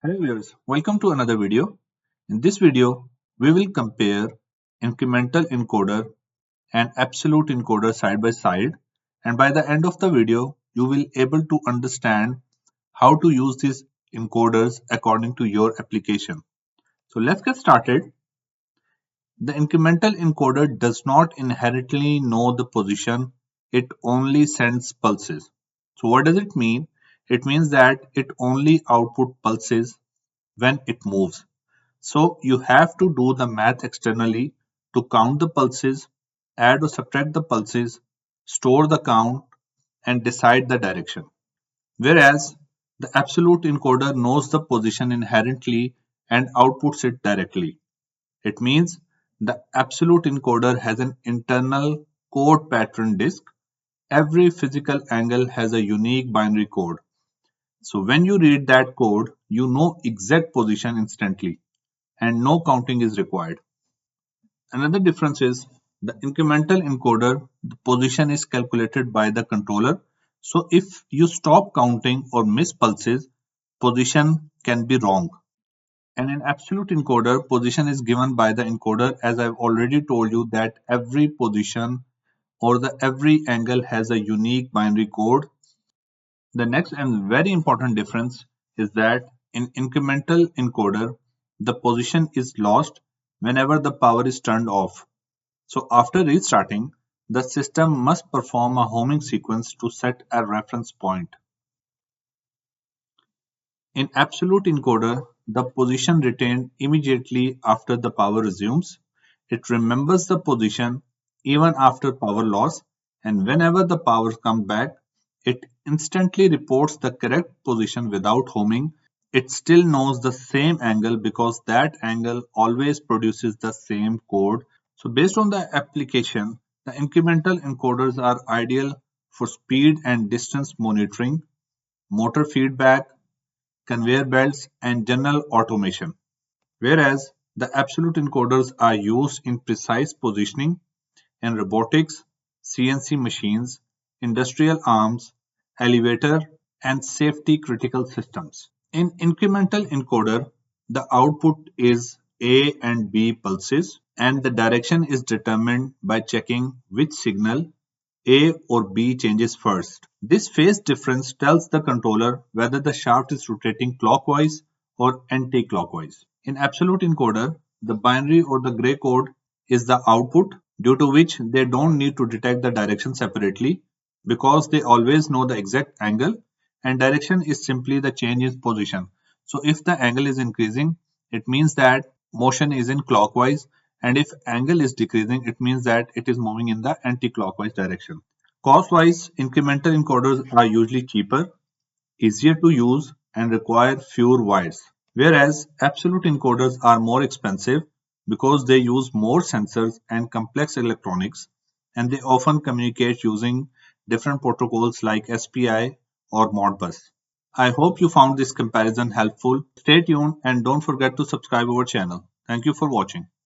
Hello viewers, welcome to another video. In this video, we will compare incremental encoder and absolute encoder side by side, and by the end of the video, you will able to understand how to use these encoders according to your application. So let's get started. The incremental encoder does not inherently know the position, it only sends pulses. So what does it mean? It means that it only output pulses when it moves. So you have to do the math externally to count the pulses, add or subtract the pulses, store the count, and decide the direction. Whereas the absolute encoder knows the position inherently and outputs it directly. It means the absolute encoder has an internal code pattern disk. Every physical angle has a unique binary code. So when you read that code, you know exact position instantly and no counting is required. Another difference is the incremental encoder, the position is calculated by the controller. So if you stop counting or miss pulses, position can be wrong. And in absolute encoder, position is given by the encoder, as I've already told you that every position or the every angle has a unique binary code. The next and very important difference is that in incremental encoder, the position is lost whenever the power is turned off. So after restarting, the system must perform a homing sequence to set a reference point. In absolute encoder, the position retained immediately after the power resumes. It remembers the position even after power loss, and whenever the power comes back, it instantly reports the correct position without homing. It still knows the same angle because that angle always produces the same code. So based on the application, the incremental encoders are ideal for speed and distance monitoring, motor feedback, conveyor belts, and general automation, whereas the absolute encoders are used in precise positioning in robotics, CNC machines, industrial arms, elevator, and safety critical systems. In incremental encoder, the output is A and B pulses, and the direction is determined by checking which signal A or B changes first. This phase difference tells the controller whether the shaft is rotating clockwise or anti-clockwise. In absolute encoder, the binary or the gray code is the output, due to which they don't need to detect the direction separately because they always know the exact angle, and direction is simply the change in position. So if the angle is increasing, it means that motion is in clockwise, and if angle is decreasing, it means that it is moving in the anti-clockwise direction. Cost-wise, incremental encoders are usually cheaper, easier to use, and require fewer wires, whereas absolute encoders are more expensive because they use more sensors and complex electronics, and they often communicate using different protocols like SPI or Modbus. I hope you found this comparison helpful. Stay tuned and don't forget to subscribe our channel. Thank you for watching.